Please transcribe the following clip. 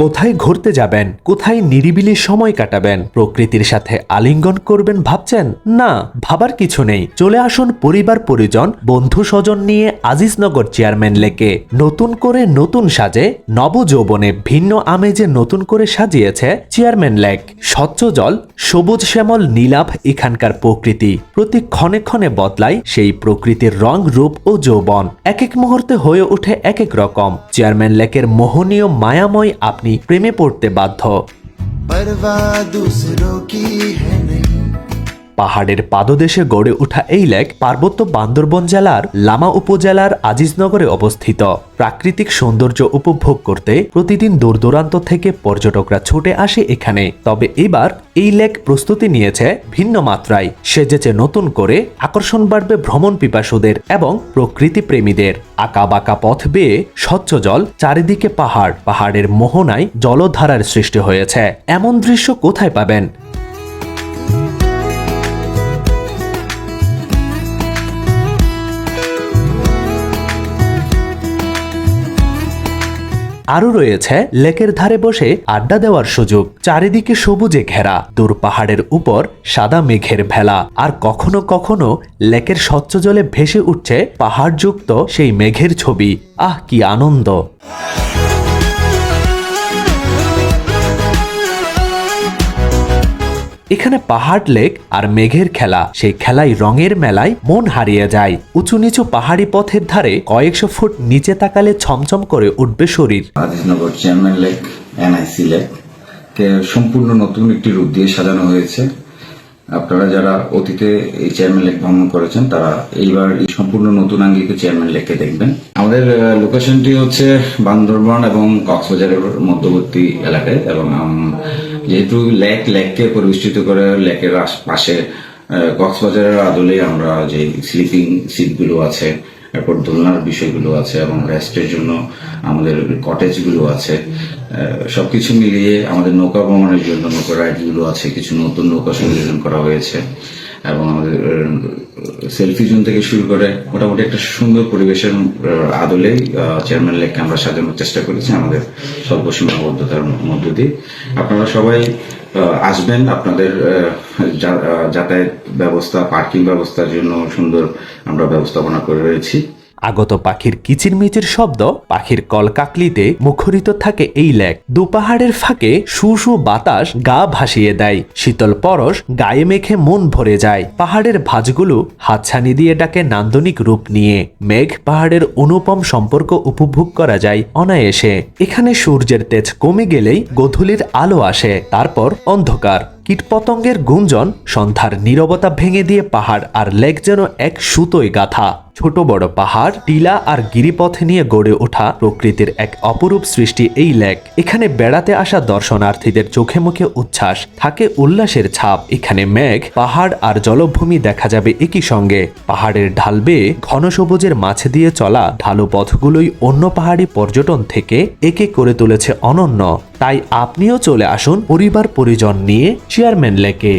কোথায় ঘুরতে যাবেন, কোথায় নিরিবিলি সময় কাটাবেন, প্রকৃতির সাথে আলিঙ্গন করবেন ভাবছেন? না, ভাবার কিছু নেই। চলে আসুন পরিবার পরিজন বন্ধু স্বজন নিয়ে আজিজনগর চেয়ারম্যান লেকে। নতুন করে নতুন সাজে নবযৌবনে ভিন্ন আমেজে নতুন করে সাজিয়েছে চেয়ারম্যান লেক। স্বচ্ছ জল, সবুজ শ্যামল নীলাভ এখানকার প্রকৃতি। প্রতি ক্ষণে ক্ষণে বদলায় সেই প্রকৃতির রং রূপ ও যৌবন। এক এক মুহূর্তে হয়ে ওঠে এক এক রকম। চেয়ারম্যান লেকের মোহনীয় মায়াময় আপনি প্রেমে পড়তে বাধ্য। পাহাড়ের পাদদেশে গড়ে ওঠা এই লেক পার্বত্য বান্দরবন জেলার লামা উপজেলার আজিজনগরে অবস্থিত। প্রাকৃতিক সৌন্দর্য উপভোগ করতে প্রতিদিন দূর দূরান্ত থেকে পর্যটকরা ছুটে আসে এখানে। তবে এবার এই লেক প্রস্তুতি নিয়েছে ভিন্ন মাত্রায়। সেজেছে নতুন করে, আকর্ষণ বাড়বে ভ্রমণ পিপাসুদের এবং প্রকৃতি প্রেমীদের। আঁকা বাঁকা পথ বেয়ে স্বচ্ছ জল, চারিদিকে পাহাড়, পাহাড়ের মোহনায় জলধারার সৃষ্টি হয়েছে। এমন দৃশ্য কোথায় পাবেন? আরও রয়েছে লেকের ধারে বসে আড্ডা দেওয়ার সুযোগ। চারিদিকে সবুজে ঘেরা, দূর পাহাড়ের উপর সাদা মেঘের ভেলা। আর কখনো কখনো লেকের স্বচ্ছ জলে ভেসে উঠছে পাহাড়যুক্ত সেই মেঘের ছবি। আহ, কি আনন্দ! এখানে পাহাড় লেক আর মেঘের খেলা, সেই খেলায় রঙের মেলায় মন হারিয়ে যায়। উঁচু নিচু পাহাড়ি পথের ধারে কয়েকশো ফুট নিচে তাকালে ছমছম করে উঠবে শরীর। Aziznagar chairman lake, NIC lake কে সম্পূর্ণ নতুন একটি রূপ দিয়ে সাজানো হয়েছে। আপনারা যারা অতীতে এই চেয়ারম্যান লেক ভ্রমণ করেছেন তারা এইবার এই সম্পূর্ণ নতুন আঙ্গিকে চেয়ারম্যান লেককে দেখবেন। আমাদের লোকেশনটি হচ্ছে বান্দরবান এবং কক্সবাজারের মধ্যবর্তী এলাকায়, এবং যেহেতু লেককে পরিবেষ্টিত করে লেকের পাশে কক্সবাজারের আদলে আমরা যে স্লিপিং সিটগুলো আছে, এরপর দোলনার বিষয়গুলো আছে এবং রেস্টের জন্য আমাদের কটেজগুলো আছে, সবকিছু মিলিয়ে আমাদের নৌকা ভ্রমণের জন্য নৌকা রাইডগুলো আছে, কিছু নতুন নৌকা সংযোজন করা হয়েছে এবং আমাদের সেলফি জোন থেকে শুরু করে মোটামুটি একটা সুন্দর পরিবেশের আদলেই চেয়ারম্যান লেককে আমরা সাজানোর চেষ্টা করেছি আমাদের স্বল্প সীমাবদ্ধতার মধ্য দিয়ে। আপনারা সবাই আসবেন। আপনাদের যাতায়াত ব্যবস্থা, পার্কিং ব্যবস্থার জন্য সুন্দর আমরা ব্যবস্থাপনা করে রয়েছি। আগত পাখির কিচিরমিচির শব্দ, পাখির কলকাকলিতে মুখরিত থাকে এই লেক। দুপাহাড়ের ফাঁকে শু শু বাতাস গা ভাসিয়ে দেয়, শীতল পরশ গায়ে মেখে মন ভরে যায়। পাহাড়ের ভাঁজগুলো হাতছানি দিয়ে ডাকে নান্দনিক রূপ নিয়ে। মেঘ পাহাড়ের অনুপম সম্পর্ক উপভোগ করা যায় অনায়াসে। এখানে সূর্যের তেজ কমে গেলেই গোধূলির আলো আসে, তারপর অন্ধকার। কীটপতঙ্গের গুঞ্জন, সন্ধ্যার নীরবতা ভেঙে দিয়ে পাহাড় আর লেক যেন এক সুতোয় গাথা। ছোট বড় পাহাড়, টিলা আর গিরিপথ নিয়ে গড়ে ওঠা প্রকৃতির এক অপরূপ সৃষ্টি এই লেক। এখানে বেড়াতে আসা দর্শনার্থীদের চোখে মুখে উচ্ছ্বাস, থাকে উল্লাসের ছাপ। এখানে মেঘ, পাহাড় আর জলভূমি দেখা যাবে একই সঙ্গে। পাহাড়ের ঢাল বেয়ে ঘন সবুজের মাঝে দিয়ে চলা ঢালু পথগুলোই অন্য পাহাড়ি পর্যটন থেকে একে করে তুলেছে অনন্য। তাই আপনিও চলে আসুন পরিবার পরিজন নিয়ে চেয়ারম্যান লেকে।